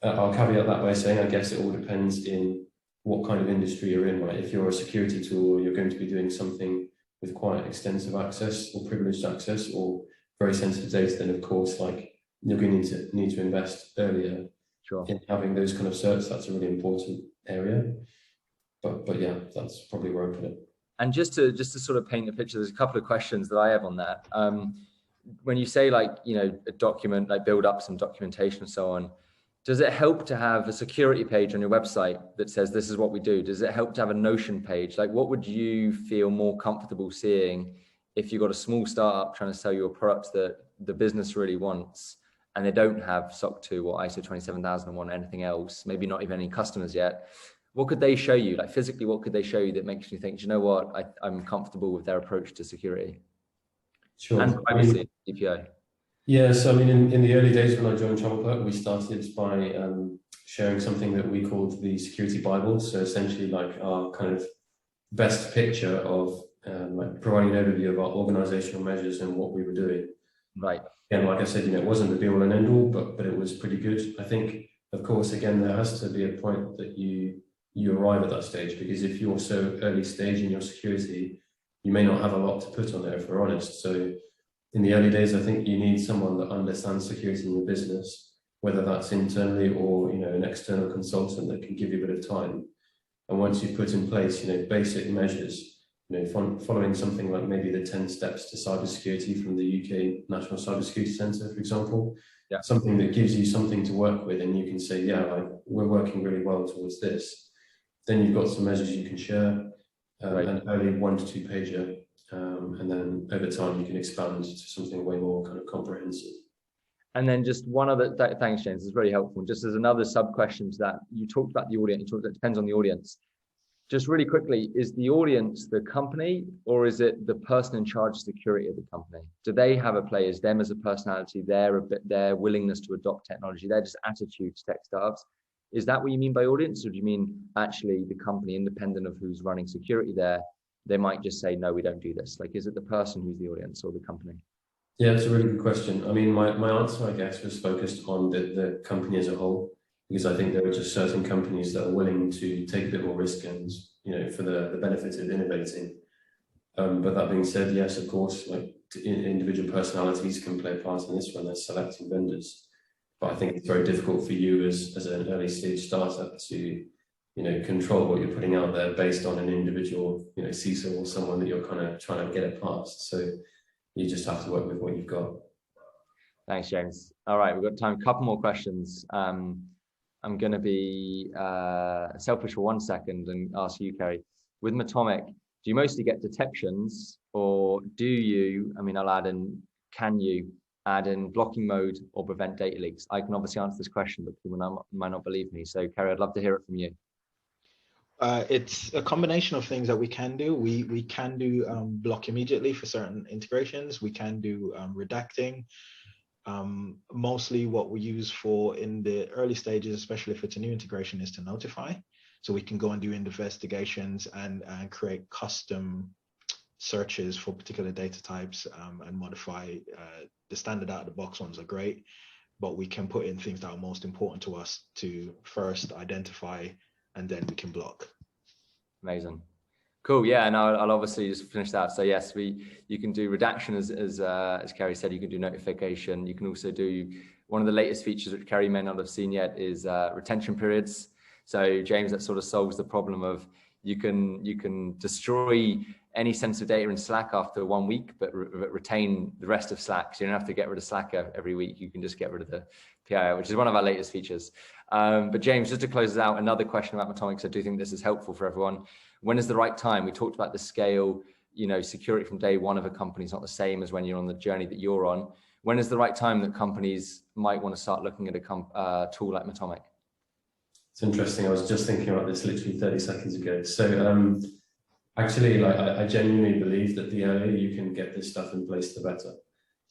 I'll caveat that by saying, I guess it all depends in what kind of industry you're in, right? If you're a security tool, you're going to be doing something with quite extensive access or privileged access or very sensitive data, then of course, like, you're going to need to invest earlier in having those kind of certs. That's a really important area. But yeah, that's probably where I put it. And just to sort of paint a picture, there's a couple of questions that I have on that. When you say, like, a document, like build up some documentation and so on, does it help to have a security page on your website that says this is what we do? Does it help to have a Notion page? Like, what would you feel more comfortable seeing if you've got a small startup trying to sell you a product that the business really wants and they don't have SOC 2 or ISO 27001 or anything else, maybe not even any customers yet? What could they show you? Like, physically, what could they show you that makes you think, you know what, I'm comfortable with their approach to security? Sure. And privacy, DPO. Yeah, so I mean, in the early days when I joined TravelPerk, we started by sharing something that we called the Security Bible. So essentially, like, our kind of best picture of like providing an overview of our organizational measures and what we were doing. Right. And like I said, it wasn't the be all and end all, but it was pretty good. I think, of course, again, there has to be a point that you arrive at that stage, because if you're so early stage in your security, you may not have a lot to put on there, if we're honest. So in the early days, I think you need someone that understands security in your business, whether that's internally or, an external consultant that can give you a bit of time. And once you put in place, basic measures, following something like maybe the 10 steps to cybersecurity from the UK National Cybersecurity Centre, for example, something that gives you something to work with, and you can say, yeah, like, we're working really well towards this. Then you've got some measures you can share, an early 1 to 2 pager, and then over time you can expand to something way more kind of comprehensive. And then just one other, thanks, James, it's very helpful. Just as another sub question to that, you talked about the audience, it depends on the audience. Just really quickly, is the audience the company, or is it the person in charge of security of the company? Do they have a play? Is them as a personality, their willingness to adopt technology, their just attitude to tech startups? Is that what you mean by audience, or do you mean actually the company, independent of who's running security there, they might just say, no, we don't do this? Like, is it the person who's the audience or the company? Yeah, it's a really good question. I mean, my answer, I guess, was focused on the company as a whole, because I think there are just certain companies that are willing to take a bit more risk and, for the benefit of innovating. But that being said, yes, of course, like, individual personalities can play a part in this when they're selecting vendors. But I think it's very difficult for you as an early stage startup to, control what you're putting out there based on an individual, CISO or someone that you're kind of trying to get it past. So you just have to work with what you've got. Thanks, James. All right, we've got time. A couple more questions. I'm going to be selfish for 1 second and ask you, Cary. With Metomic, do you mostly get detections, or do you, I'll add in, can you add in blocking mode or prevent data leaks? I can obviously answer this question, but people might not believe me. So, Cary, I'd love to hear it from you. It's a combination of things that we can do. We can do block immediately for certain integrations. We can do redacting. Mostly what we use for in the early stages, especially if it's a new integration, is to notify. So we can go and do investigations and create custom searches for particular data types and modify. The standard out of the box ones are great, but we can put in things that are most important to us to first identify, and then we can block. Amazing. Cool. Yeah, and I'll obviously just finish that. So yes, you can do redaction as Cary said. You can do notification. You can also do one of the latest features which Cary may not have seen yet is retention periods. So James, that sort of solves the problem of you can destroy any sensitive data in Slack after 1 week, but retain the rest of Slack. So you don't have to get rid of Slack every week. You can just get rid of the PIO, which is one of our latest features. But James, just to close this out, another question about Metomic. I do think this is helpful for everyone. When is the right time? We talked about the scale, security from day one of a company is not the same as when you're on the journey that you're on. When is the right time that companies might want to start looking at a tool like Metomic? It's interesting. I was just thinking about this literally 30 seconds ago. So Actually, like I genuinely believe that the earlier you can get this stuff in place, the better.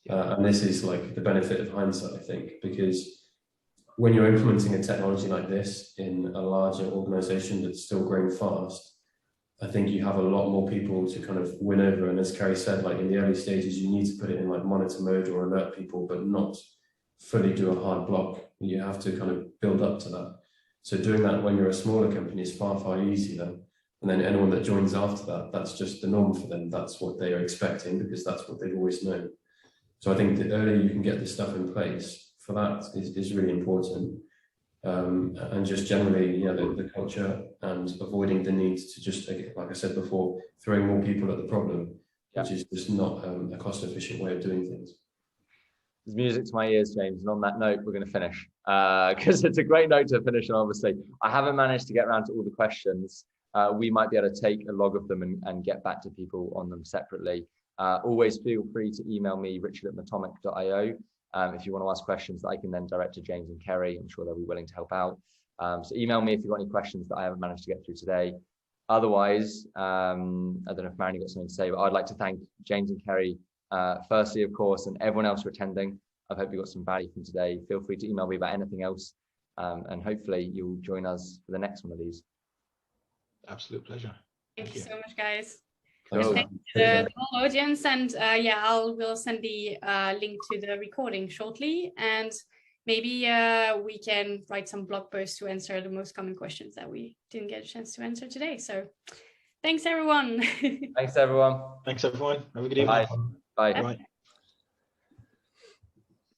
And this is like the benefit of hindsight, I think, because when you're implementing a technology like this in a larger organization that's still growing fast, I think you have a lot more people to kind of win over. And as Cary said, like in the early stages, you need to put it in like monitor mode or alert people, but not fully do a hard block. You have to kind of build up to that. So doing that when you're a smaller company is far, far easier. And then anyone that joins after that, that's just the norm for them. That's what they are expecting because that's what they've always known. So I think the earlier you can get this stuff in place for that is really important. And just generally, you know, the culture and avoiding the need to just, like I said before, throwing more people at the problem, which is just not a cost-efficient way of doing things. There's music to my ears, James. And on that note, we're going to finish because it's a great note to finish on, obviously. I haven't managed to get around to all the questions. We might be able to take a log of them and get back to people on them separately. Always feel free to email me, richard@metomic.io, if you want to ask questions that I can then direct to James and Cary. I'm sure they'll be willing to help out. So email me if you've got any questions that I haven't managed to get through today. Otherwise, I don't know if Marion got something to say, but I'd like to thank James and Cary firstly, of course, and everyone else for attending. I hope you got some value from today. Feel free to email me about anything else, and hopefully you'll join us for the next one of these. Absolute pleasure. Thank you so much, guys. Cool. Thank you to the whole audience, and yeah, we'll send the link to the recording shortly, and maybe we can write some blog posts to answer the most common questions that we didn't get a chance to answer today. So thanks, everyone. Thanks, everyone. Thanks, everyone. Have a good evening. Bye. Bye. Bye.